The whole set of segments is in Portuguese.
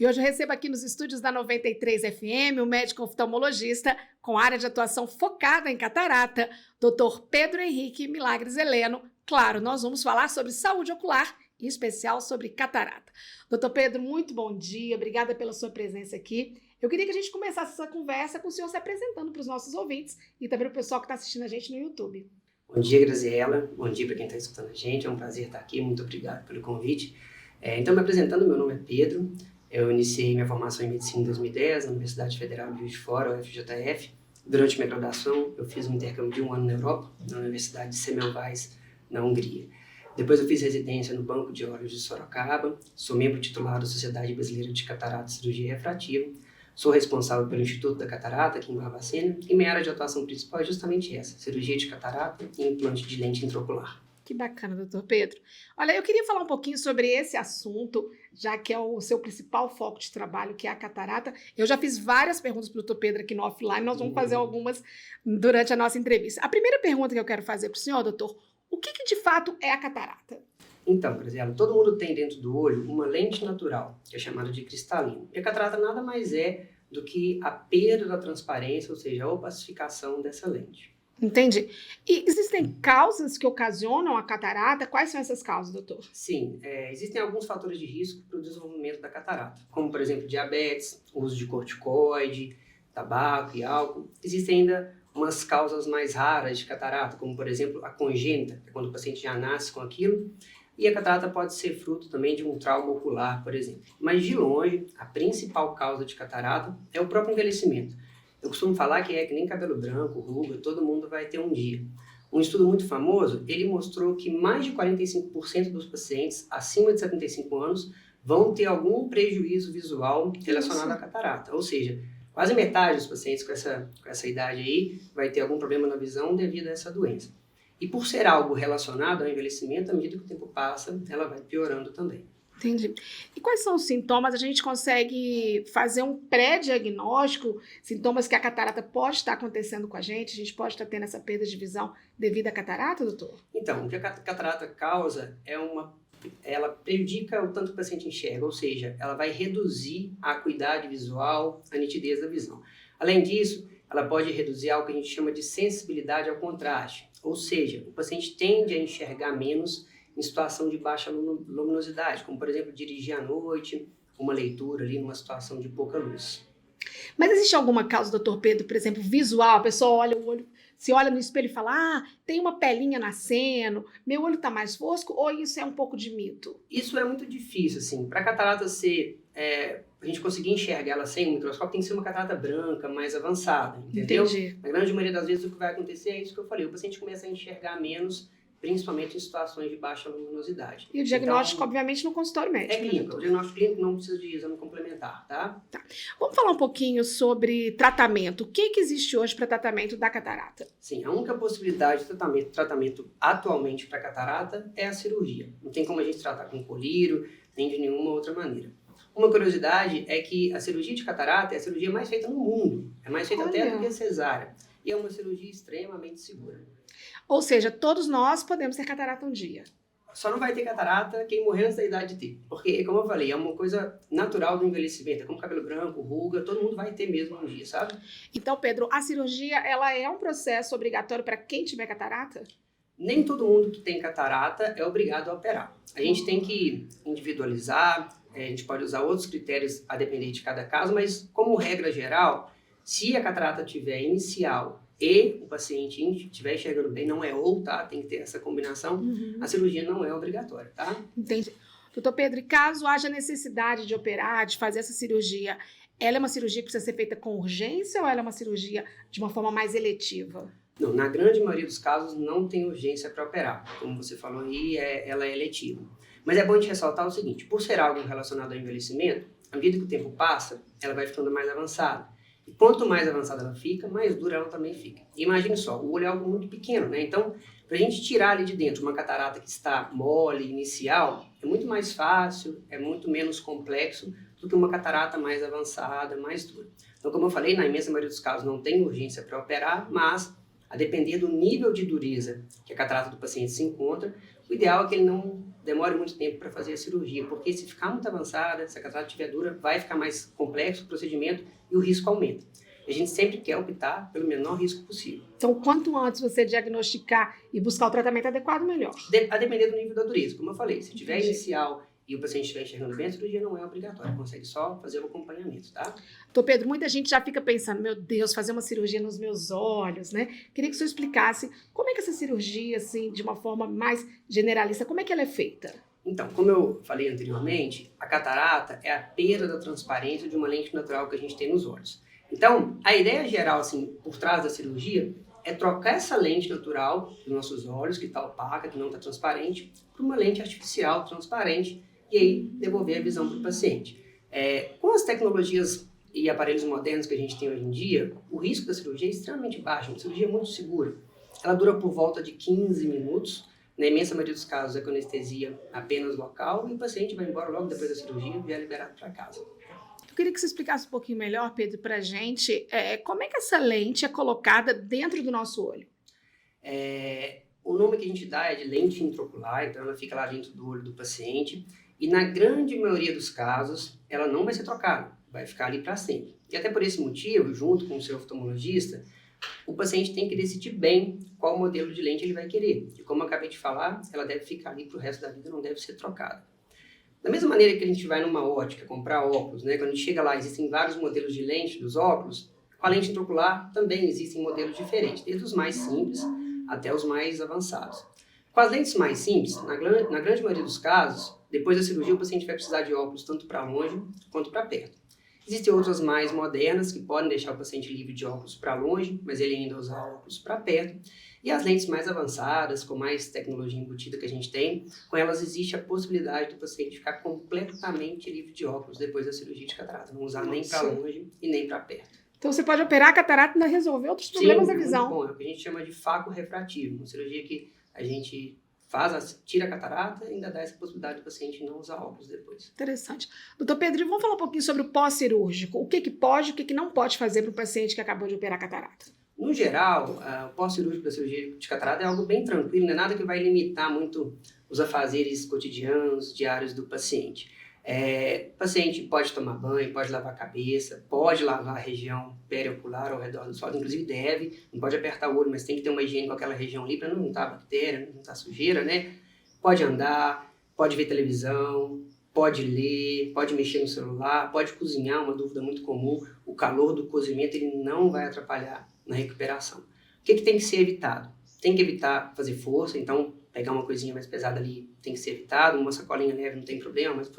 E hoje eu recebo aqui nos estúdios da 93 FM o médico oftalmologista com área de atuação focada em catarata, Dr. Pedro Henrique Milagres Heleno. Claro, nós vamos falar sobre saúde ocular, em especial sobre catarata. Dr. Pedro, muito bom dia, obrigada pela sua presença aqui. Eu queria que a gente começasse essa conversa com o senhor se apresentando para os nossos ouvintes e também para o pessoal que está assistindo a gente no YouTube. Bom dia, Graziela. Bom dia para quem está escutando a gente. É um prazer estar aqui. Muito obrigado pelo convite. Então, me apresentando, meu nome é Pedro. Eu iniciei minha formação em medicina em 2010 na Universidade Federal de Juiz de Fora, UFJF. Durante minha graduação, eu fiz um intercâmbio de 1 ano na Europa, na Universidade de Semmelweis, na Hungria. Depois eu fiz residência no Banco de Olhos de Sorocaba. Sou membro titular da Sociedade Brasileira de Catarata e Cirurgia Refrativa. Sou responsável pelo Instituto da Catarata, aqui em Barbacena, e minha área de atuação principal é justamente essa, cirurgia de catarata e implante de lente intraocular. Que bacana, doutor Pedro. Olha, eu queria falar um pouquinho sobre esse assunto, já que é o seu principal foco de trabalho, que é a catarata. Eu já fiz várias perguntas para o doutor Pedro aqui no offline, nós vamos fazer algumas durante a nossa entrevista. A primeira pergunta que eu quero fazer para o senhor, doutor, o que de fato é a catarata? Então, Graziela, todo mundo tem dentro do olho uma lente natural, que é chamada de cristalino. E a catarata nada mais é do que a perda da transparência, ou seja, a opacificação dessa lente. Entendi. E existem causas que ocasionam a catarata? Quais são essas causas, doutor? Sim, existem alguns fatores de risco para o desenvolvimento da catarata, como, por exemplo, diabetes, uso de corticoide, tabaco e álcool. Existem ainda umas causas mais raras de catarata, como, por exemplo, a congênita, que é quando o paciente já nasce com aquilo. E a catarata pode ser fruto também de um trauma ocular, por exemplo. Mas, de longe, a principal causa de catarata é o próprio envelhecimento. Eu costumo falar que é que nem cabelo branco, ruga, todo mundo vai ter um dia. Um estudo muito famoso, ele mostrou que mais de 45% dos pacientes acima de 75 anos vão ter algum prejuízo visual relacionado à catarata. Ou seja, quase metade dos pacientes com essa idade aí vai ter algum problema na visão devido a essa doença. E por ser algo relacionado ao envelhecimento, à medida que o tempo passa, ela vai piorando também. Entendi. E quais são os sintomas? A gente consegue fazer um pré-diagnóstico, sintomas que a catarata pode estar acontecendo com a gente pode estar tendo essa perda de visão devido à catarata, doutor? Então, o que a catarata causa ela prejudica o tanto que o paciente enxerga, ou seja, ela vai reduzir a acuidade visual, a nitidez da visão. Além disso, ela pode reduzir algo que a gente chama de sensibilidade ao contraste, ou seja, o paciente tende a enxergar menos em situação de baixa luminosidade, como, por exemplo, dirigir à noite, uma leitura ali numa situação de pouca luz. Mas existe alguma causa, doutor Pedro, por exemplo, visual? A pessoa olha o olho, se olha no espelho e fala, tem uma pelinha nascendo, meu olho está mais fosco, ou isso é um pouco de mito? Isso é muito difícil, assim. Para a catarata a gente conseguir enxergar ela sem o microscópio, tem que ser uma catarata branca, mais avançada, entendeu? Entendi. Na grande maioria das vezes o que vai acontecer é isso que eu falei, o paciente começa a enxergar menos, principalmente em situações de baixa luminosidade. E o diagnóstico, então, obviamente, no consultório médico. É clínico. O diagnóstico clínico não precisa de exame complementar, tá? Vamos falar um pouquinho sobre tratamento. O que existe hoje para tratamento da catarata? Sim, a única possibilidade de tratamento atualmente para catarata é a cirurgia. Não tem como a gente tratar com colírio, nem de nenhuma outra maneira. Uma curiosidade é que a cirurgia de catarata é a cirurgia mais feita no mundo. É mais feita até do que a cesárea. E é uma cirurgia extremamente segura. Ou seja, todos nós podemos ter catarata um dia. Só não vai ter catarata quem morrer antes da idade de ter. Porque, como eu falei, é uma coisa natural do envelhecimento. É como cabelo branco, ruga, todo mundo vai ter mesmo um dia, sabe? Então, Pedro, a cirurgia ela é um processo obrigatório para quem tiver catarata? Nem todo mundo que tem catarata é obrigado a operar. A gente tem que individualizar, a gente pode usar outros critérios a depender de cada caso, mas como regra geral, se a catarata tiver inicial e o paciente estiver enxergando bem, não é ou, tá? Tem que ter essa combinação. A cirurgia não é obrigatória, tá? Entendi. Doutor Pedro, e caso haja necessidade de operar, de fazer essa cirurgia, ela é uma cirurgia que precisa ser feita com urgência ou ela é uma cirurgia de uma forma mais eletiva? Não, na grande maioria dos casos não tem urgência para operar. Como você falou aí, ela é eletiva. Mas é bom a gente ressaltar o seguinte, por ser algo relacionado ao envelhecimento, à medida que o tempo passa, ela vai ficando mais avançada. E quanto mais avançada ela fica, mais dura ela também fica. Imagine só, o olho é algo muito pequeno, né? Então, para a gente tirar ali de dentro uma catarata que está mole, inicial, é muito mais fácil, é muito menos complexo do que uma catarata mais avançada, mais dura. Então, como eu falei, na imensa maioria dos casos não tem urgência para operar, mas a depender do nível de dureza que a catarata do paciente se encontra, O ideal é que ele não demore muito tempo para fazer a cirurgia, porque se ficar muito avançada, se a catarata estiver dura, vai ficar mais complexo o procedimento e o risco aumenta. A gente sempre quer optar pelo menor risco possível. Então, quanto antes você diagnosticar e buscar o tratamento adequado, melhor. A depender do nível da dureza, como eu falei. Se tiver inicial e o paciente estiver enxergando bem, a cirurgia não é obrigatória. Consegue só fazer o acompanhamento, tá? Doutor Pedro, muita gente já fica pensando, meu Deus, fazer uma cirurgia nos meus olhos, né? Queria que o senhor explicasse como é que essa cirurgia, assim, de uma forma mais generalista, como é que ela é feita? Então, como eu falei anteriormente, a catarata é a perda da transparência de uma lente natural que a gente tem nos olhos. Então, a ideia geral, assim, por trás da cirurgia é trocar essa lente natural dos nossos olhos, que está opaca, que não está transparente, por uma lente artificial transparente e aí devolver a visão para o paciente. Com as tecnologias e aparelhos modernos que a gente tem hoje em dia, o risco da cirurgia é extremamente baixo, uma cirurgia muito segura. Ela dura por volta de 15 minutos, na imensa maioria dos casos é com anestesia apenas local e o paciente vai embora logo depois da cirurgia e é liberado para casa. Eu queria que você explicasse um pouquinho melhor, Pedro, para a gente, como é que essa lente é colocada dentro do nosso olho? O nome que a gente dá é de lente intraocular, então ela fica lá dentro do olho do paciente e na grande maioria dos casos ela não vai ser trocada, vai ficar ali para sempre. E até por esse motivo, junto com o seu oftalmologista, o paciente tem que decidir bem qual modelo de lente ele vai querer. E como eu acabei de falar, ela deve ficar ali para o resto da vida, não deve ser trocada. Da mesma maneira que a gente vai numa ótica comprar óculos, né? Quando a gente chega lá, existem vários modelos de lente dos óculos, com a lente intraocular também existem modelos diferentes, desde os mais simples até os mais avançados. Com as lentes mais simples, na grande maioria dos casos, depois da cirurgia o paciente vai precisar de óculos tanto para longe quanto para perto. Existem outras mais modernas que podem deixar o paciente livre de óculos para longe, mas ele ainda usa óculos para perto. E as lentes mais avançadas, com mais tecnologia embutida que a gente tem, com elas existe a possibilidade do paciente ficar completamente livre de óculos depois da cirurgia de catarata, não usar nem para longe e nem para perto. Então você pode operar a catarata e ainda resolver outros problemas da visão. Muito bom. É o que a gente chama de faco refrativo, uma cirurgia que a gente tira a catarata e ainda dá essa possibilidade do paciente não usar óculos depois. Interessante. Doutor Pedro, vamos falar um pouquinho sobre o pós-cirúrgico. O que pode e o que não pode fazer para o paciente que acabou de operar a catarata? No geral, o pós-cirúrgico da cirurgia de catarata é algo bem tranquilo, não é nada que vai limitar muito os afazeres cotidianos, diários do paciente. O paciente pode tomar banho, pode lavar a cabeça, pode lavar a região periocular ao redor do solo, inclusive deve, não pode apertar o olho, mas tem que ter uma higiene com aquela região ali para não juntar bactéria, não juntar sujeira, né? Pode andar, pode ver televisão, pode ler, pode mexer no celular, pode cozinhar, uma dúvida muito comum, o calor do cozimento ele não vai atrapalhar na recuperação. O que tem que ser evitado? Tem que evitar fazer força, então pegar uma coisinha mais pesada ali tem que ser evitado, uma sacolinha leve não tem problema, mas se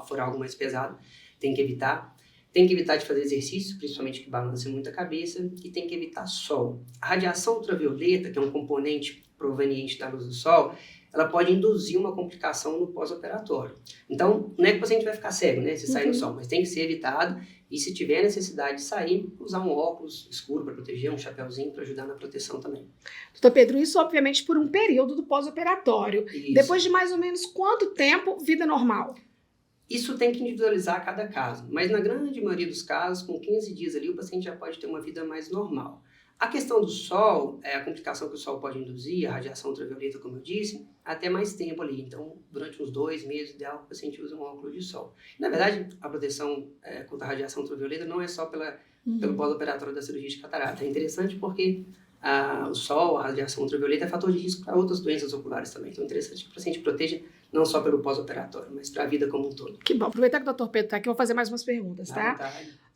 for algo mais pesado tem que evitar. Tem que evitar de fazer exercício, principalmente que balance muito a cabeça, e tem que evitar sol. A radiação ultravioleta, que é um componente proveniente da luz do sol, ela pode induzir uma complicação no pós-operatório. Então, não é que o paciente vai ficar cego, né, se sair no sol, mas tem que ser evitado. E se tiver necessidade de sair, usar um óculos escuro para proteger, um chapéuzinho para ajudar na proteção também. Doutor Pedro, isso obviamente por um período do pós-operatório. Depois de mais ou menos quanto tempo, vida normal? Isso tem que individualizar cada caso, mas na grande maioria dos casos, com 15 dias ali, o paciente já pode ter uma vida mais normal. A questão do sol, a complicação que o sol pode induzir, a radiação ultravioleta, como eu disse, até mais tempo ali. Então, durante uns 2 meses, ideal que o paciente use um óculos de sol. Na verdade, a proteção contra a radiação ultravioleta não é só pelo pós-operatório da cirurgia de catarata. É interessante porque o sol, a radiação ultravioleta é fator de risco para outras doenças oculares também. Então, é interessante que o paciente proteja não só pelo pós-operatório, mas para a vida como um todo. Que bom. Aproveitar que o doutor Pedro está aqui, eu vou fazer mais umas perguntas, tá?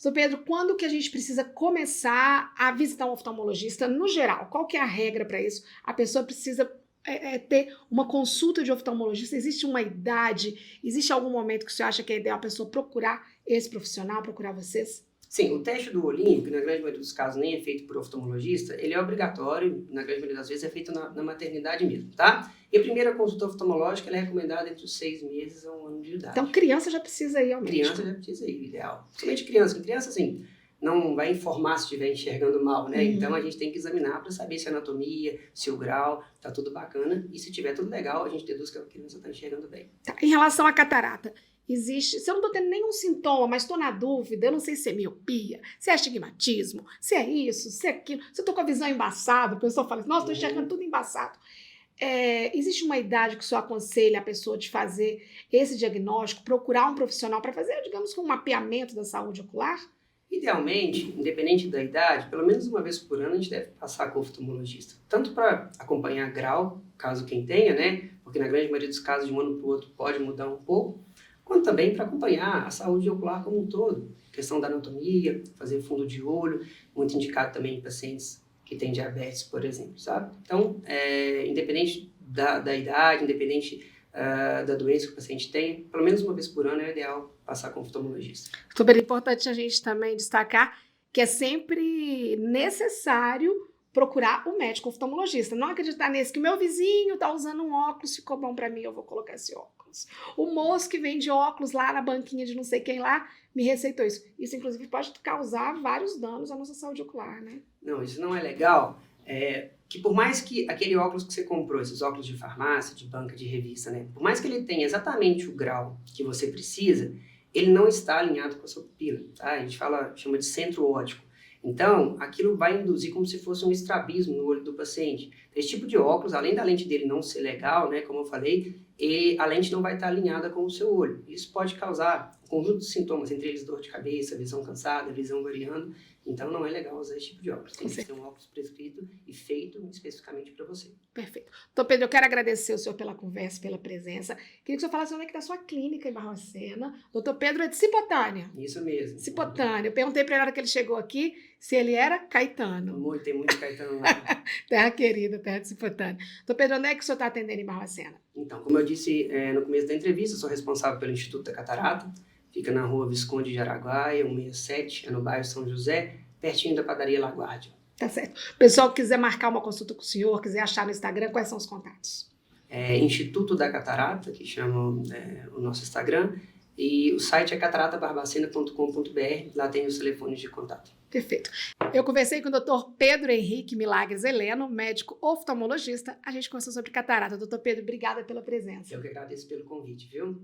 Doutor Pedro, quando que a gente precisa começar a visitar um oftalmologista no geral? Qual que é a regra para isso? A pessoa precisa ter uma consulta de oftalmologista? Existe uma idade? Existe algum momento que você acha que é ideal a pessoa procurar esse profissional, procurar vocês? Sim, o teste do olhinho, que na grande maioria dos casos nem é feito por oftalmologista, ele é obrigatório, na grande maioria das vezes é feito na maternidade mesmo, tá? E a primeira consulta oftalmológica ela é recomendada entre os 6 meses a 1 ano de idade. Então criança já precisa ir ao médico. Criança já precisa ir, ideal. Somente criança. Criança, assim, não vai informar se estiver enxergando mal, né? Então a gente tem que examinar para saber se a anatomia, se o grau, tá tudo bacana. E se tiver tudo legal, a gente deduz que a criança está enxergando bem. Tá. Em relação à catarata, existe, se eu não estou tendo nenhum sintoma, mas estou na dúvida, eu não sei se é miopia, se é astigmatismo, se é isso, se é aquilo, se eu estou com a visão embaçada, a pessoa fala, nossa, estou enxergando tudo embaçado. Existe uma idade que o senhor aconselha a pessoa de fazer esse diagnóstico, procurar um profissional para fazer, digamos, um mapeamento da saúde ocular? Idealmente, independente da idade, pelo menos uma vez por ano a gente deve passar com o oftalmologista. Tanto para acompanhar grau, caso quem tenha, né? Porque na grande maioria dos casos de um ano para o outro pode mudar um pouco, quanto também para acompanhar a saúde ocular como um todo. Questão da anatomia, fazer fundo de olho, muito indicado também em pacientes que têm diabetes, por exemplo, sabe? Então, independente da idade, independente da doença que o paciente tem, pelo menos uma vez por ano é ideal passar com o oftalmologista. Super importante a gente também destacar que é sempre necessário procurar o médico oftalmologista. Não acreditar nesse que o meu vizinho está usando um óculos, ficou bom para mim, eu vou colocar esse óculos. O moço que vende óculos lá na banquinha de não sei quem lá me receitou isso. Isso, inclusive, pode causar vários danos à nossa saúde ocular, né? Não, isso não é legal. Que por mais que aquele óculos que você comprou, esses óculos de farmácia, de banca, de revista, né? Por mais que ele tenha exatamente o grau que você precisa, ele não está alinhado com a sua pupila, tá? A gente chama de centro óptico. Então, aquilo vai induzir como se fosse um estrabismo no olho do paciente. Esse tipo de óculos, além da lente dele não ser legal, né, como eu falei, a lente não vai estar alinhada com o seu olho. Isso pode causar um conjunto de sintomas, entre eles dor de cabeça, visão cansada, visão variando. Então, não é legal usar esse tipo de óculos. Tem que ter um óculos prescrito e feito especificamente para você. Perfeito. Então, Pedro, eu quero agradecer o senhor pela conversa, pela presença. Queria que o senhor falasse onde é que está a sua clínica em Barbacena. Doutor Pedro é de Cipotânea. Isso mesmo. Cipotânea. Eu perguntei para ele na hora que ele chegou aqui se ele era caetano. Tem muito caetano lá. Terra querida, terra de Cipotânea. Doutor Pedro, onde é que o senhor está atendendo em Barbacena? Então, como eu disse no começo da entrevista, eu sou responsável pelo Instituto da Catarata. Fica na rua Visconde de Araguaia, 167, no bairro São José, pertinho da padaria Laguardia. Tá certo. O pessoal que quiser marcar uma consulta com o senhor, quiser achar no Instagram, quais são os contatos? Instituto da Catarata, que chama o nosso Instagram, e o site é cataratabarbacena.com.br, lá tem os telefones de contato. Perfeito. Eu conversei com o Dr. Pedro Henrique Milagres Heleno, médico oftalmologista. A gente conversou sobre catarata. Doutor Pedro, obrigada pela presença. Eu que agradeço pelo convite, viu?